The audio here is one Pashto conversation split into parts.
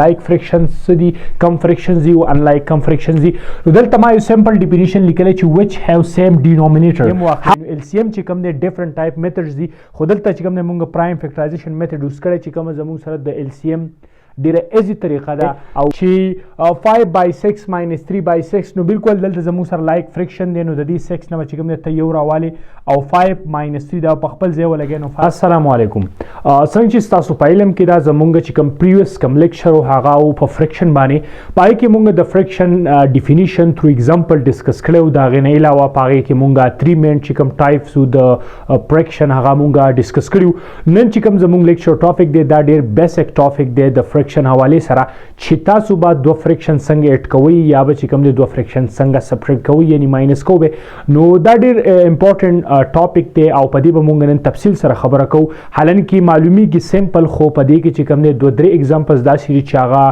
like fractions دي کم fractions دي او unlike کم fractions دي. نو دلته ما یو سمپل ډیفینیشن لیکلی چې which have same denominator. LCM چې کوم دی different type methods دي خو دلته چې کوم دی موږ prime factorization method یوز کړی چې کوم زموږ سره د LCM ډیره ایزی طریقه ده او چې 5/6 minus 3/6 نو بالکل دلته زموږ سره لایک فریکشن دی. نو د دې 6 نه چې کوم دی ته یو راوالي او 5 minus 3 دا په خپل ځای ولګي. نو السلام علیکم. څنګه چې تاسو په علم کې دا زموږ چې کوم پریویس کوم لیکچر او هغه او په فریکشن باندې پای کې موږ د فریکشن ډیفینیشن تھرو ایگزامپل ډیسکس کړو. دا غنه علاوه پای کې موږ 3 مین چې کوم ټایپس د فریکشن هغه موږ ډیسکس کړو. نن چې کوم زموږ لیکچر ټاپک دی دا ډیر بیسیک ټاپک دی د فریکشن حواله سره چې تاسو به دوه فریکشن څنګه اډ کوئ یا به چې کوم دی دوه فریکشن څنګه سبټریکټ کوئ یعنی ماینس کوئ. نو دا ډیر امپورټنت ټاپک دی او په دې به موږ نن تفصیل سره خبره کوو. حالانکه معلومیږي سمپل خو په دې کې چې کوم دی دوه درې اگزامپلز داسې چې هغه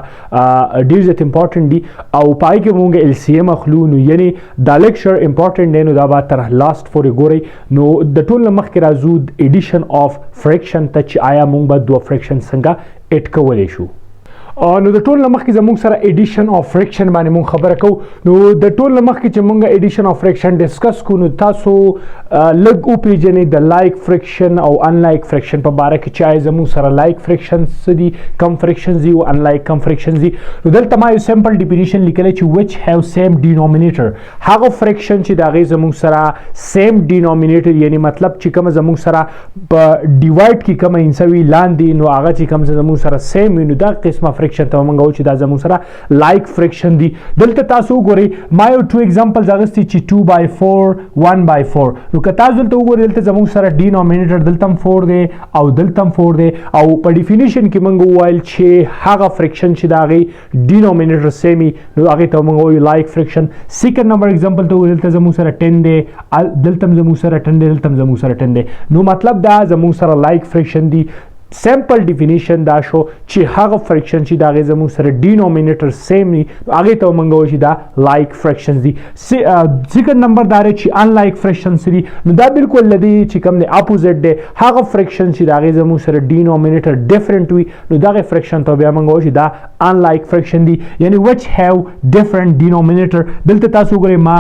ډیر زیات امپورټنت دي او پای کې موږ LCM اخلو. نو یعنی دا لیکچر امپورټنت دی نو دا به تر لاست پورې ګورئ. نو د ټول مخکې راځو ایډیشن اف فریکشن ته چې آیا موږ به دوه فریکشن څنګه اډ کولی شو. نو د ټول مخکې زموږ سره ایډیشن اف فریکشن باندې موږ خبره کوو. نو د ټول مخکې چې موږ ایډیشن اف فریکشن ډسکس کوو نو تاسو لږ وپېژنئ د لایک فریکشن او انلایک فریکشن په باره کې چې آیا زموږ سره لایک فریکشن څه دي کم فریکشنز دي او انلایک کم فریکشنز دي. نو دلته ما یو سمپل ډیفینیشن لیکلی چې which have same denominator. هغه فریکشن چې د هغې زموږ سره سیم ډینومینیټر یعنی مطلب چې کومه زموږ سره په ډیوایډ کې کومه انسه وي لاندې نو هغه چې کوم زموږ سره سیم وي نو دا قسمه فریکشن ته موږ وایو چې دا زموږ سره لایک فریکشن دي. دلته تاسو وګورئ ما یو 2 ایگزامپلز اخیستي چې 2/4 1/4. نو که تاسو دلته وګورئ دلته زموږ سره ډینومینیټر دلته هم 4 دی او دلته هم 4 دی او په ډیفینیشن کې موږ وویل چې هغه فریکشن چې د هغې ډینومینیټر سیم وي نو هغې ته موږ وایو لایک فریکشن. سیکنډ نمبر ایگزامپل ته وګورئ دلته زموږ سره 10 دی دلته هم زموږ سره 10 دی دلته هم زموږ سره 10 دی. نو مطلب دا زموږ سره لایک فریکشن دی. سمپل ډیفینیشن دا شو چې هغه فریکشن چې د هغې زموږ سره ډینومینیټر سیم وي هغې ته موږ وایو چې دا لایک فریکشنز دي. سیکنډ نمبر دا دی چې انلایک فریکشنز دي. نو دا بالکل د دې چې کوم دی اپوزیټ دی. هغه فریکشن چې د هغې زموږ سره ډینومینیټر ډفرنټ وي نو دغه فریکشن ته بیا موږ وایو چې دا انلایک فریکشن دي یعنی which have different denominator. دلته تاسو وګورئ ما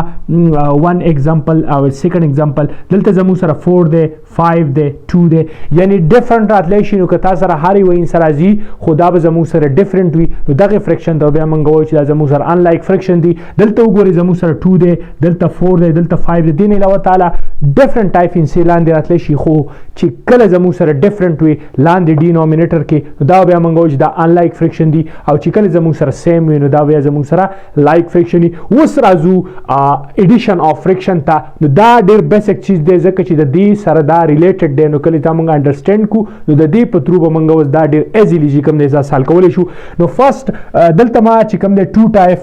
1 ایگزامپل او سیکنډ ایگزامپل دلته زموږ سره 4 دی 5 دی 2 دی یعنی ډفرنټ راتلی شي. نو که تا سره هر یو انسان راځي خو دا به زموږ سره ډفرنټ وي نو دغه فریکشن ته بیا موږ وایو چې دا زموږ سره انلایک فریکشن دي. دلته وګورئ زموږ سره 2 دی دلته 4 دی دلته 5 دی. دې نه علاوه تعالی ډفرنټ ټایپ انسان لاندې راتلی شي خو چې کله زموږ سره ډفرنټ وي لاندې ډینومینیټر کې نو دا بیا موږ وایو چې دا انلایک فریکشن دي او چې کله زموږ سره سیم وي نو دا بیا زموږ سره لایک فریکشن دي. اوس راځو ایډیشن اف فریکشن ته. نو دا ډېر بیسیک چیز دی ځکه چې د دې سره دا ریلیټډ دی. نو کله دا موږ انډرسټینډ کړو نو د دې په تھرو به موږ اوس دا ډېر ایزیلی چې کوم دی حل کولی شو. نو فرسټ دلته ما چې کوم دی 2 ټایپ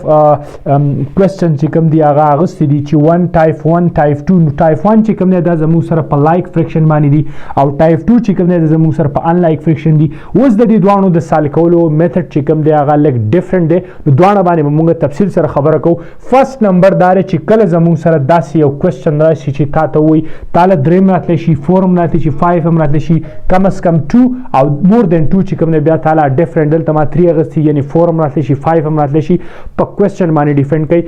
کوېسچن چې کوم دی هغه اخیستي دي چې 1 ټایپ 1 ټایپ 2. نو ټایپ 1 چې کوم دی دا زموږ سره په لایک فریکشن باندې دي او ټایپ 2 چې کوم دی دا زموږ سره په انلایک فریکشن دي. اوس د دې دواړو د حل کولو میتھډ چې کوم دی هغه لږ ډفرنټ دی. نو دواړه باندې به موږ تفصیل سره خبره کوو. فرسټ نمبر دا دی چې کله زموږ سره داسې یو کوېسچن راشي چې تا ته وایي تاله 3 هم راتلی شي 4 هم راتلی شي 5 هم راتلی شي کم از کم 2 او مور دین 2 چې کوم دی بیا تعالی ډفرنټ دلته ما 3 اخیستي یعنی 4 هم راتلی شي 5 هم راتلی شي په کوېسچن باندې ډیپینډ کوي.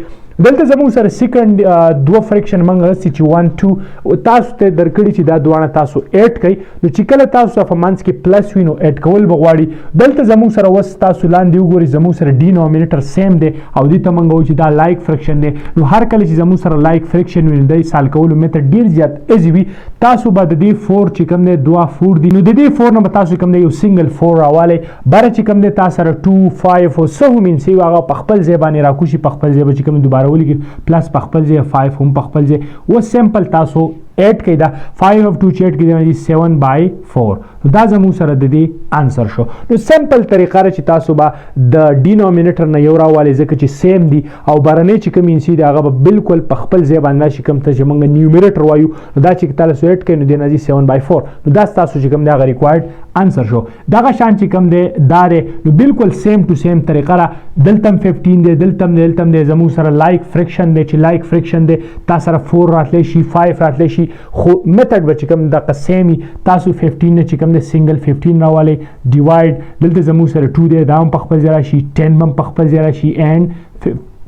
دلته زموږ سره سیکنډ دوه فریکشن موږ اخیستي چې 1 2 تاسو ته درکړي چې دا دواړه تاسو اډ کوئ. نو چې کله تاسو په منځ کې پلس وي نو اډ کول به غواړي. دلته زموږ سره اوس تاسو لاندې وګورئ زموږ سره ډینومینیټر سیم دی او دې ته موږ وایو چې دا لایک فریکشن دی. نو هر کله چې زموږ سره لایک فریکشن وي نو د حل کولو میتھډ ډېر زیات ایزي وي. تاسو به د دې 4 چې کوم دی 2 4 دي نو د دې 4 نه به تاسو کوم دی یو سنګل 4 راوالی بره چې کوم دی تاسو سره 2 5 او څه هم انسي هغه په خپل ځای باندې راکوشي په خپل ځای به چې کوم دوباره ولیکي پلس په خپل ځای 5 هم په خپل ځای. اوس سمپل تاسو एड कई दा 5 of 2 8 की देना जी 7/4 तो दा जमू सर द दी आंसर शो नो सिंपल तरीका रे चिता सुबा द डिनोमिनेटर न यौरा वाले जक ची सेम दी او बरने ची कम इंसी दा ग बिल्कुल पखपल जेबान शी कम त जमंग न्यूमरेटर वायु दा ची ताले सो 8 कई नो देना जी 7/4 नो दा तासु ची कम दा रिक्वायर्ड انسر شو. دغه شان چې کوم دی دا دی نو بالکل سیم ټو سیم طریقه را دلته 15 دی دلته دی زموږ سره لایک فریکشن دی چې لایک فریکشن دی تاسو سره 4 راتلی شي 5 راتلی شي خو میتھډ به چې کوم دغه سیمي تاسو 15 نه چې کوم دی سنگل 15 راوالی ډیوایډ دلته زموږ سره 2 دی دا هم په خپل ځای راشي 10 هم په خپل ځای راشي اینډ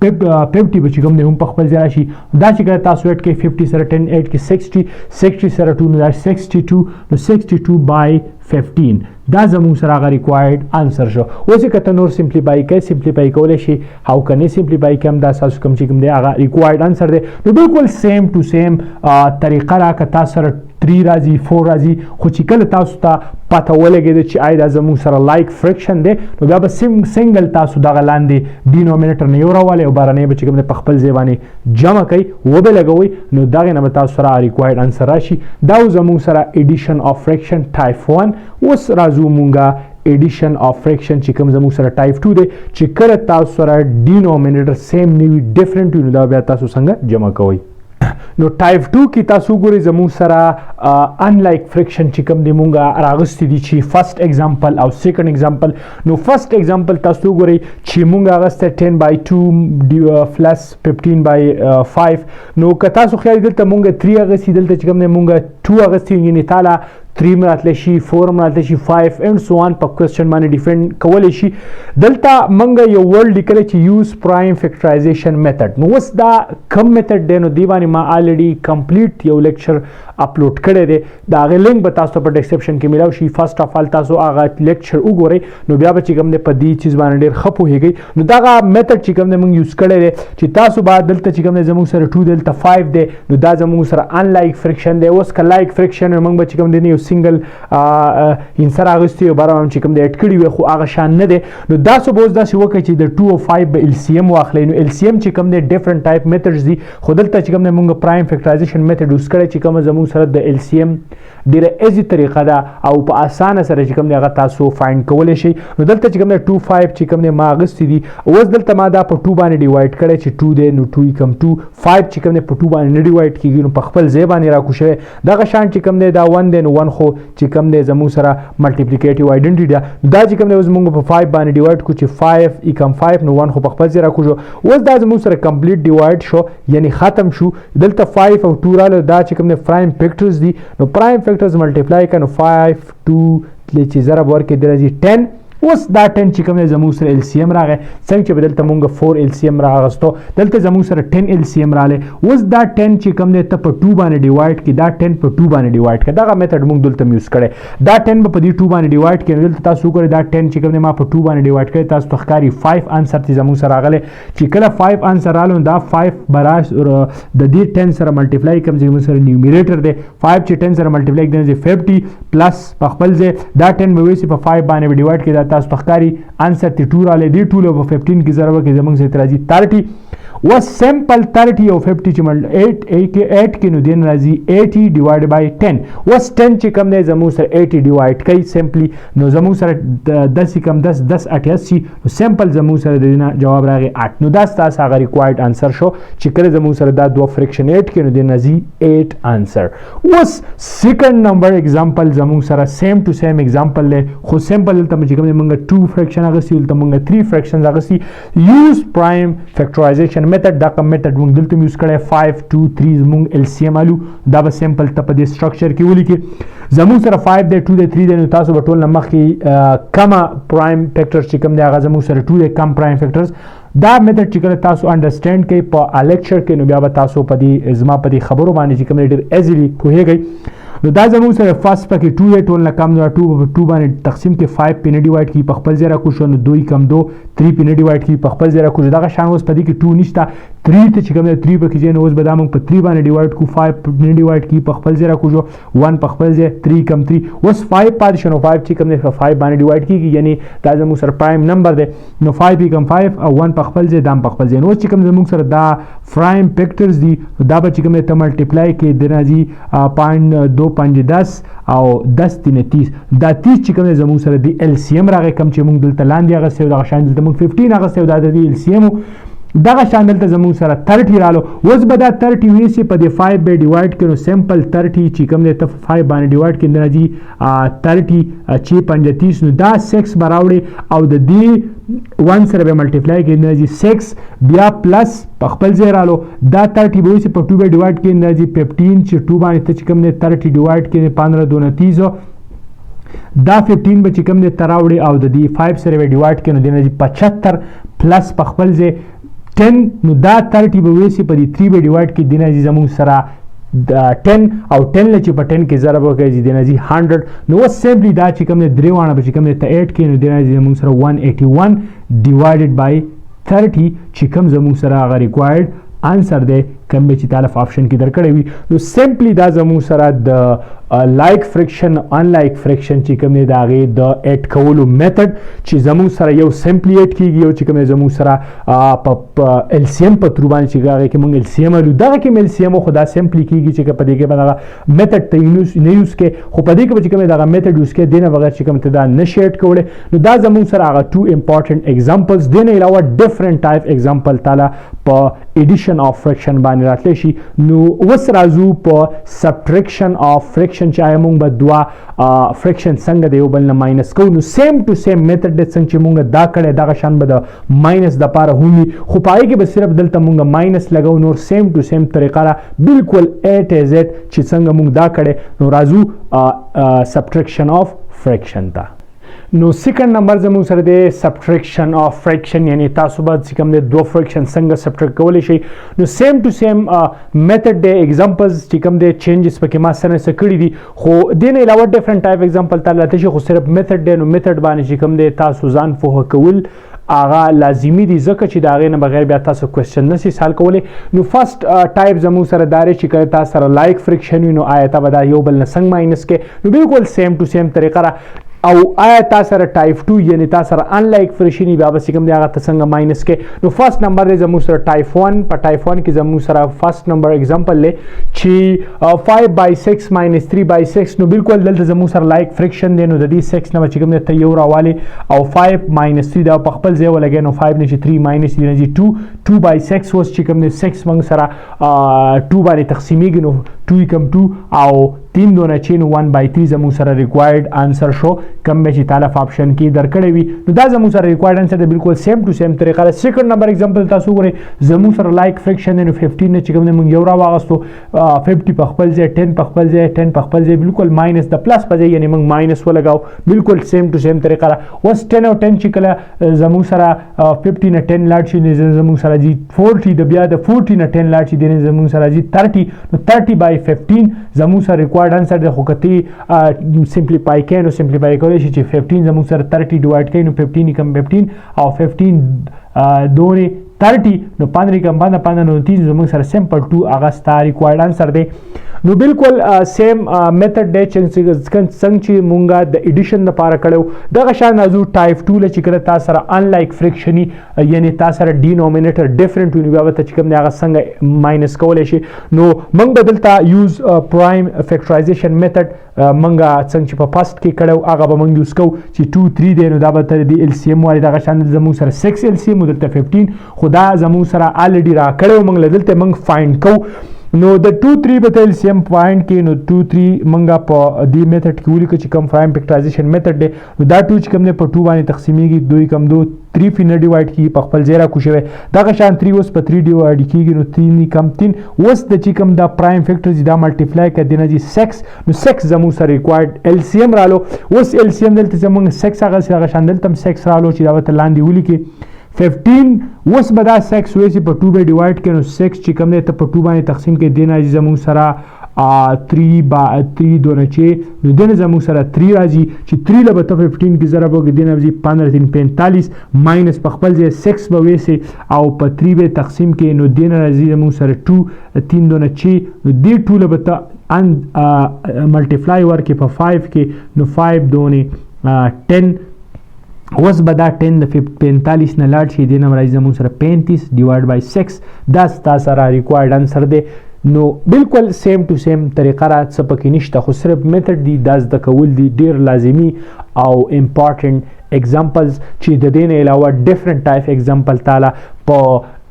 50 به چې کوم دی هم په خپل ځای راشي دا چې کله تاسو اډ کې 50 سره 10 اډ کې 60 سره 2 نو دا 62 نو 62 بای 15 دا زموږ سره هغه ریکوایرډ انسر شو. اوس که ته نور سمپلیفای کولی شي هاو کنې سمپلیفای کوم دا تاسو کوم چې کوم دی هغه ریکوایرډ انسر دی نو بالکل سیم ټو سیم طریقه را که تاسو سره 3 راځي 4 راځي خو چې کله تاسو ته پته ولګېده چې آی دا زموږ سره لایک فریکشن دی نو بیا به سنګل تاسو دغه لاندې ډینومینیټر نه یو راولئ او بهرنی به چې کوم دی په خپل ځای باندې جمع کوئ وبه لګوئ نو دغې نه به تاسو سره ریکوایرډ انسر راشي. دا زموږ سره ایډیشن اف فریکشن ټایپ 1. اوس راځو مونږه ایډیشن اف فریکشن چې کوم زموږ سره ټایپ 2 دی چې کله تاسو سره ډینومینیټر سیم نه وي ډیفرنٹ وي نو دا بیا تاسو څنګه جمع کوئ. نو ټایپ 2 کې تاسو ګورئ زموږ سره انلایک فریکشن چې کوم دی مونږه راغستی دي چې فرست ایگزامپل او سیکنډ ایگزامپل. نو فرست ایگزامپل تاسو ګورئ چې مونږه اغسته 10 بای 2 پلس 15 بای 5 نو که تاسو خیال دلته مونږه 3 اغستی دلته چې کوم دی مونږه 2 اغستی یعنی تعالی 3 راتلی شي 4 راتلی شي 5 اینڈ سو آن په کوېسچن باندې ډیفرنٹ کولی شي. دلته موږ یو ورډ لیکلی چې یوز پرایم فیکټرایزیشن میتھډ. نو اوس دا کم میتھډ دی نو دی باندې ما الریډي کمپلیټ یو لیکچر اپلوډ کړی دی د هغې لینک به تاسو ته په ډسکرپشن کې میلاو شي. فرسټ اف آل تاسو هغه لیکچر وګورئ نو بیا به چې کوم دی په دې چیز باندې ډېر ښه پوهېږئ. نو دغه میتھډ چې کوم دی موږ یوز کړی دی چې تاسو به دلته چې کوم دی زموږ سره 2 دلته 5 دی نو دا زموږ سره انلایک فریکشن دی. اوس که لایک فریکشن موږ به چې کوم دی نه یو سنګل انسر اغستی او بارا هم چې کوم د اډ کړي وي خو هغه شان نه دی نو دا څه به اوس داسې وکړئ چې د 2 او 5 به LCM واخلئ. نو LCM چې کوم دی ډیفرنٹ ټایپ میتھډز دي خو دلته چې کوم دی موږ پرایم فیکټرایزیشن میتھډ یوز کړی چې کومه زموږ سره د LCM ډیره ایزي طریقه ده او په اسانه سره چې کوم دی هغه تاسو فایند کولی شئ. نو دلته چې کوم دی 2 5 چې کوم دی ما اغستی دي اوس دلته ما دا په 2 باندې ډیوایډ کړی چې 2 دی نو 2 کم 2 5 چې کوم دی په 2 باندې نه ډیوایډ کیږي نو په خپل ځای باندې راکو شوی. دغه شان چې کوم دی دا 1 دی نو 1 خو چې کوم دی زموږ سره ملټیپلیکیټیو آیډنټی ده دا چې کوم دی اوس موږ په 5 باندې ډیوایډ کړو چې 5 ای کم 5 نو 1 خو په خپل ځای راکو شو. اوس دا زموږ سره کمپلیټ ډیوایډ شو یعنی ختم شو. دلته 5 او 2 راله دا چې کوم دی پرایم فیکټرز دي نو پرایم فیکټرز ملټیپلای نو 5 2 چې ضرب ورکړي د راځي 10. اوس دا 10 چې کوم دی زموږ سره LCM راغی څنګه چې به دلته موږ 4 LCM راغستو دلته زموږ سره 10 LCM رالی. اوس دا 10 چې کوم دی ته په 2 باندې ډیوایډ کړي دا 10 په 2 باندې ډیوایډ کړي دغه میتھډ موږ دلته یوز کړی. دا 10 به په دې 2 باندې ډیوایډ کړي دلته تاسو وګورئ دا 10 چې کوم دی ما په 2 باندې ډیوایډ کړی تاسو ته ښکاري 5 انسر چې زموږ سره راغلی چې کله 5 انسر راغلو دا 5 براش د دې 10 سره ملټیپلای کوم چې موږ سره نیومریټر دی 5 چې 10 سره ملټیپلای کړي 50 پلس په خپل ځای دا 10 به وایي په 5 باندې ډیوایډ کړي دا تاسو ته ښکاري انسر تی 2 رالی دی 2 په 15 کې ضرب کې زموږ سره راځي 30. و سمپل 30 او 50 چې مل 8 کې نو دین راځي 80 ډیوایډ بای 10. وس 10 چې کوم دی زموږ سره 80 ډیوایډ کوي سمپلی نو زموږ سره 10 کم 10 10 88 نو سمپل زموږ سره د دې جواب راغی 8. نو دا تاسو هغه ریکوایرډ انسر شو چې کله زموږ سره دا 2 فریکشن 8 کې نو دین راځي 8 انسر. وس سیکنډ نمبر ایگزامپل زموږ سره سیم ټو سیم ایگزامپل له خو سمپل ته چې کوم موږ 2 فریکشن اغستی ولته موږ 3 فریکشن اغستی یوز پرایم فیکټرایزیشن میتھډ دا کوم میتھډ موږ دلته یوز کړی 5 2 3 موږ LCM الو دا به سمپل ته په دې سټرکچر کې ولیکي زموږ سره 5 دی 2 دی 3 دی نو تاسو به ټول نه مخکې کما پرایم فیکټرز چې کوم دی هغه زموږ سره 2 دی کم پرایم فیکټرز دا میتھډ چې کله تاسو انډرسټینډ کوئ په لیکچر کې نو بیا به تاسو په دې زما په دې خبرو باندې چې کوم ډېر ایزیلی پوهیږئ. نو دا زموږ سره فرست پکې 2 دی ټول نه کم نو 2 باندې تقسیم کې 5 پې نه ډیوایډ کړي په خپل ځای راکو شو نو 2 کم 2 3 پې نه ډیوایډ کړي په خپل ځای راکو شو دغه شان اوس په دې کې 2 نشته 3 ته چې کوم دی 3 پکې ځای نو اوس به دا موږ په 3 باندې ډیوایډ کړو 5 پې نه ډیوایډ کړي په خپل ځای راکو شو 1 په خپل ځای 3 کم 3 اوس 5 پاتې شو نو 5 چې کوم دی 5 باندې ډیوایډ کېږي یعنی دا زموږ سره پرایم نمبر دی نو 5 پې کم 5 او 1 په خپل ځای دام په خپل ځای نو اوس چې کوم زموږ سره دا پرایم فیکټرز دي دا به چې کوم دی ته ملټیپلای کې د راځي 2 5 10 او 10 3 30 دا 30 چې کوم زموږ سره دی LCM راغی کوم چې موږ دلته لاندې هغه سیو دغه شان دلته موږ 15 هغه سیو دا د LCM دغه شان دلته زموږ سره 30 رالو. اوس به دا 30 ویسي په دې 5 به ډیوایډ کړو. سمپل 30 چې کوم دی ته 5 باندې ډیوایډ کړي راځي 30 چې 35 نو دا 6 به راوړي او د دې 1 سره به ملټیپلای کړي راځي 6 بیا پلس په خپل ځای رالو. دا 30 به ویسي په 2 به ډیوایډ کړي راځي 15 چې 2 باندې ته چې کوم دی 30 ډیوایډ کړي 15 2 30 دا 15 به چې کوم دی ته راوړي او د دې 5 سره به ډیوایډ کړي نو دی راځي 75 پلس په خپل ځای 10 نو دا 30 به ویسي په دې 3 به ډیوایډ کړي دی راځي زموږ سره 10 او 10 له چې په 10 کې ضرب وکړي دی راځي 100 نو اوس سمپلی دا چې کوم دی درې وانه به چې کوم دی ته 8 کې نو دی راځي زموږ سره 181 ډیوایډډ بای 30 چې کوم زموږ سره هغه ریکوایرډ آنسر دی کوم چې تعالی آپشن کې درکړی وي. نو سمپلی دا زموږ سره د لایک فرکشن ان لایک فرکشن چې کوم دی د هغې د ایډ کولو میتھډ چې زموږ سره یو سمپلی ایډ کیږي یو چې کوم دی زموږ سره په LCM په تھرو باندې چې هغې کې موږ LCM الو دغه کې LCM خو دا سمپلی کیږي چې په دې کې به دغه میتھډ ته نه یوز کې خو په دې کې به چې کوم دی دغه میتھډ یوز کې دی نه بغیر چې کوم ته دا نشي ایډ کولی. نو دا زموږ سره هغه 2 امپورټنټ ایگزامپلز دی نه علاوه ډفرنټ ټایپ ایگزامپل تعالی په ایډیشن اف فرکشن باندې راتلی شي. نو اوس راځو په سبټریکشن اف فرکشن چې آیا موږ به دوه فرکشن څنګه د یو بل نه ماینس کوو. نو سیم ټو سیم میتھډ دی څنګه چې موږ دا کړی دغه شان به د ماینس دپاره هم وي خو په هغې کې به صرف دلته موږ ماینس لګو نور سیم ټو سیم طریقه را بالکل A to Z چې څنګه موږ دا کړی. نو راځو سبټریکشن اف فرکشن ته. نو سیکنډ نمبر زموږ سره دی سبټریکشن اف فرکشن یعنی تاسو به چې کوم دی دوه فرکشن څنګه سبټریکټ کولی شئ. نو سیم ټو سیم میتھډ دی ایگزامپلز چې کوم دی چینجز پکې ما سره څه کړي دي خو دې نه علاوه ډفرنټ ټایپ ایگزامپل ته لاته شي خو صرف میتھډ دی. نو میتھډ باندې چې کوم دی تاسو ځان پوهه کول هغه لازمي دي ځکه چې د هغې نه بغیر بیا تاسو کوېسچن نسئ سال کولی. نو فرسټ ټایپ زموږ سره دا دی چې کله تاسو سره لایک فرکشن وي نو آیا ته به دا یو بل نه څنګه ماینس کې. نو بالکل سیم ټو سیم طریقه را او آیا تاسو سره ټایپ 2 یعنی تاسو سره ان لایک فرکشن بیا به کوم دی هغه ته څنګه ماینس کې. نو فرست نمبر دی زموږ سره ټایپ 1 په ټایپ 1 کې زموږ سره فرست نمبر ایگزامپل دی چې 5/6 - 3/6 نو بالکل دلته زموږ سره لایک فرکشن دی. نو د دې 6 نه چې کوم دی ته یو راوالي او 5 - 3 دا په خپل ځای ولګي نو 5 نه چې 3 ماینس دی نه 2/6 اوس چې کوم دی 6 موږ سره 2 باندې تقسیمیږي نو 2 کم 2 او 3 دونه چې نو 1/3 زموږ سره ریکوایرډ آنسر شو کوم به چې تعالی آپشن کې درکړی وي. نو دا زموږ سره ریکوایرډ آنسر دی بالکل سیم ټو سیم طریقه ده. سیکنډ نمبر ایگزامپل تاسو وګورئ زموږ سره لایک فرکشن دی نو 15 نه چې کوم دی موږ یو راواغستو 50 په خپل ځای 10 په خپل ځای 10 په خپل ځای بالکل ماینس د پلس په ځای یعنی موږ ماینس ولګاو بالکل سیم ټو سیم طریقه ده. اوس 10 او 10 چې کله زموږ سره 50 نه 10 لاړ شي زموږ سره جی 40 د بیا د 40 نه 10 لاړ شي دی زموږ سره جی 30 نو 30/15 زموږ سره ریکوایرډ آنسر دی. خو کته سمپلیفای کړئ نو سمپلیفای کولی شي چې 15 زموږ سره 30 ډیوایډ کړئ نو 15 کم 15 او 15 دوه 30 نو 15 کم 15 نو 30 زموږ سره سمپل 2 هغه ستا ریکوایرډ آنسر دی. نو بالکل سیم میتھډ دی څنګه چې مونږ د ایډیشن لپاره کړو دغه شان راځو ټایپ 2 له چې کله تاسو سره ان لایک فرکشن یعنی تاسو سره ډینومینیټر ډیفرنٹ وي بیا ته چې کوم دی هغه څنګه ماینس کولی شي. نو موږ به دلته یوز پرایم فیکټرایزیشن میتھډ موږ څنګه چې په پاست کې کړو هغه به موږ یوز کوو چې 2 3 دی نو دا به تر دی LCM والی دغه شان زموږ سره 6 LCM دلته 15 خو دا زموږ سره الریډي را کړو موږ دلته موږ فایند کوو. نو د 2 3 به LCM پوینټ کې نو 2 3 منګه په دې میتھډ کې ولیکو چې کوم پرایم فیکټرایزیشن میتھډ دی نو دا 2 چې کوم نه په 2 باندې تقسیمیږي 2 کم 2 3 فینر ډیوایډ کیږي په خپل ځای را کوشوي دغه شان 3 اوس په 3 ډیوایډ کیږي نو 3 کم 3 اوس د چې کوم دا پرایم فیکټر چې دا ملټیپلای کړي نه 6 نو 6 زموږ سره ریکوایرډ LCM رالو. اوس LCM دلته زموږ 6 هغه شان دلته 6 رالو چې دا وته لاندې ولیکي 15 اوس به دا 6 ویسي په 2 به ډیوایډ کړي نو 6 چې کوم دی ته په 2 باندې تقسیم کړي دی نه زموږ سره 3 دونه چې نو دنه زموږ سره 3 راځي چې 3 له به ته 15 کې ضرب وکړي دی نه راځي 15 3 45 ماینس په خپل ځای 6 به ویسي او په 3 به تقسیم کړي نو دی نه راځي زموږ سره 2 3 دونه چې نو دې 2 له به ته ملټیپلای ورکړي په 5 کې نو 5 دونه 10 اوس به دا 10 د 45 نه لاړ شي دی نه راځي زموږ سره 35 ډیوایډ بای 6 دا ستا سره ریکوایرډ آنسر دی. نو بالکل سیم ټو سیم طریقه را څه پکې نشته خو صرف میتھډ دی دا زده کول دی ډیر لازمي او امپورټنټ ایگزامپلز چې د دې نه علاوه ډیفرنٹ ټایپ ایگزامپل تعالی په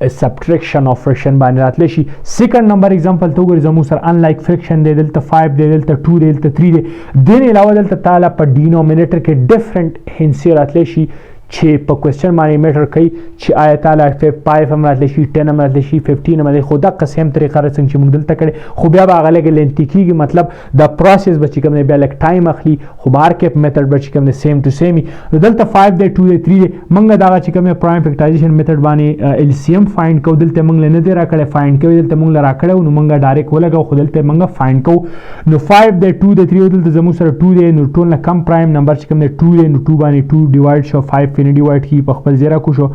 subtraction of fraction باندې راتلی شي. سیکنډ نمبر اگزامپل ته وګورئ زموږ سره unlike fraction دی دلته 5 دی دلته 2 دی دلته 3 دی. دې نه علاوه دلته تعالی په ډینومینیټر کې ډیفرنٹ هنسي راتلی شي چې په کوېسچن باندې میټر کوي چې آیا تعالی 5 هم راتلی شي 10 هم راتلی شي 15 هم راتلی خو دقه سیم طریقه را څنګه چې موږ دلته کړی خو بیا به هغه لږ لینتي کېږي مطلب د پروسس به چې کوم دی بیا لږ ټایم اخلي خو بهر کې میتھډ به چې کوم دی سیم ټو سیم نو دلته 5 دی 2 دی 3 دی موږ دغه چې کوم پرایم فیکټرایزیشن میتھډ باندې LCM فایند کوو دلته موږ نه دی راکړی فایند کوي دلته موږ له راکړی نو موږ ډایرکټ ولګو خو دلته موږ فایند کوو نو 5 دی 2 دی 3 دلته زموږ سره 2 دی نو ټول نه کم پرایم نمبر چې کوم دی 2 دی نو 2 باندې 2 ډیوایډ شو 5 پینې ډیوایډ کی په خپل زیرا کو شو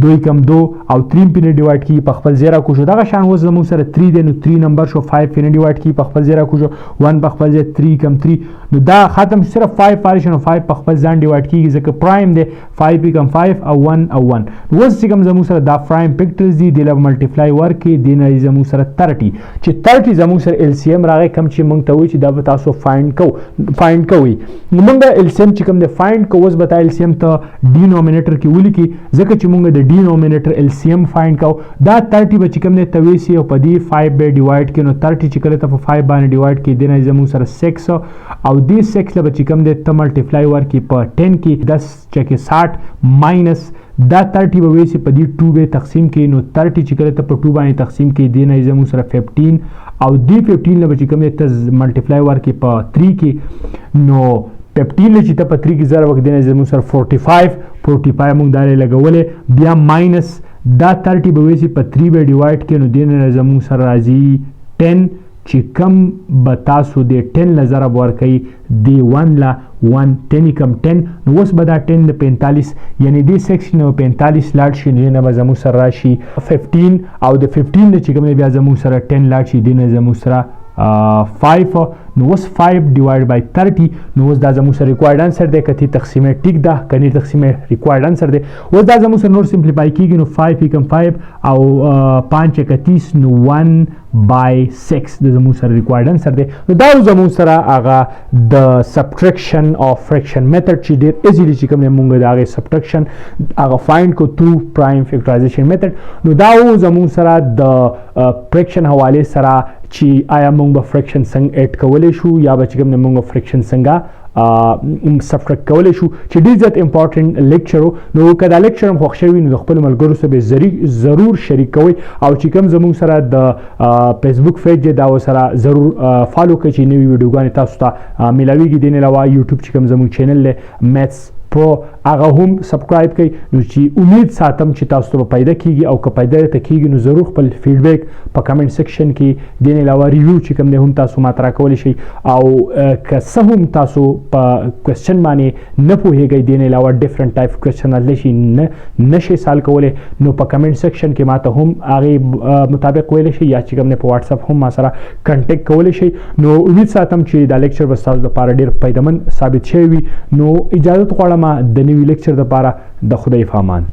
2 کم 2 او 3 پینې ډیوایډ کی په خپل زیرا کو شو دغه شان اوس زموږ سره 3 دی نو 3 نمبر شو 5 پینې ډیوایډ کی په خپل زیرا کو شو 1 په خپل ځای 3 کم 3 نو دا ختم صرف 5 پاره شنو 5 په خپل ځان ډیوایډ کیږي ځکه پرایم دی 5 کم 5 او 1 او 1 اوس چې کوم زموږ سره دا پرایم فیکټرز دي د له ملټیپلای ورکې دی نه زموږ سره 30 چې 30 زموږ سره LCM راغی کم چې موږ ته وایي چې دا به تاسو فایند کوئ نو موږ LCM چې کوم دی فایند کوو اوس به تا LCM ته ډینومینیټر کې ولیکي ځکه چې موږ د ډینومینیټر LCM فایند کو دا 30 به چې کوم دی تویسی او په دې 5 به ډیوایډ کې نو 30 چې کله ته په 5 باندې ډیوایډ کې دی نه زموږ سره 6 او دې 6 له چې کوم دی ته ملټیپلای ورکې په 10 کې 10 چکه 60 ماینس دا 30 به ویسي په دې 2 به تقسیم کې نو 30 چې کله ته په 2 باندې تقسیم کې دی نه زموږ سره 15 او دې 15 له چې کوم دی ته ملټیپلای ورکې په 3 کې نو 15 چې ته په 3 کې زره وخت دی نه زموږ سره 45 موږ دارې لګولې بیا ماینس دا 30 به ویسي په 3 به ډیوایډ کې نو دی نه زموږ سره راځي 10 چې کم به تاسو د 10 له ضرب ورکوي د 1 له 1 10 کم 10 نو اوس به دا 10 د 45 یعنی د 6 نه 45 لاړ شي نه به زموږ سره راشي 15 او د 15 نه چې کوم بیا زموږ سره 10 لاړ شي د نه زموږ سره 5 نو اوس 5 ډیوایډ بای 30 نو اوس دا زموږ سره ریکوایرډ انسر دی کتی تقسیم ټیک ده کني تقسیم ریکوایرډ انسر دی اوس دا زموږ سره نور سمپلیفای کیږي نو 5 کم 5 او 5 31 نو 1 by 6 د زموږ سره ریکوایرډ انسر دی نو دا زموږ سره هغه د subtraction of fraction method چې ډیر ایزیلی چې کوم موږ د هغه subtraction هغه فایند کو through prime factorization method نو دا زموږ سره د fraction حواله سره چې آیا موږ به fraction څنګه اډ کولای شو یا به چې کوم موږ fraction څنګه سبټریکټ کولی شو چې ډېر زیات امپورټنټ لیکچر نو که دا لیکچر هم خوښ شوي نو د خپلو ملګرو سره به ضرور شریک کوئ او چې کوم زموږ سره د فیسبوک پیج دی دا ورسره ضرور فالو کړئ چې نوي ویډیوګانې تاسو ته میلاویږي دې نه علاوه یوټیوب چې کوم زموږ چینل دی میتھس پرو هغه هم سبسکرایب کړئ نو چې امید ساتم چې تاسو ته پیدا کیږي او که پیدا ته کیږي نو ضرور خپل فیډبیک په کمنټ سیکشن کې دین علاوه ریویو چې کوم دی هم تاسو ماته راکولی شئ او که څه هم تاسو په کوېسچن باندې نه پوهیږئ دین علاوه ډیفرنٹ ټایپ کوېسچن راتلی شي نشئ سال کولی نو په کمنټ سیکشن کې ماته هم هغې مطابق ویلی شئ یا چې کوم دی په واټساپ هم ما سره کنټیکټ کولی شئ نو امید ساتم چې دا لیکچر به ستاسو لپاره ډېر فایدهمند ثابت شوی وي نو اجازت غواړم د نوي لیکچر لپاره د خدای په امان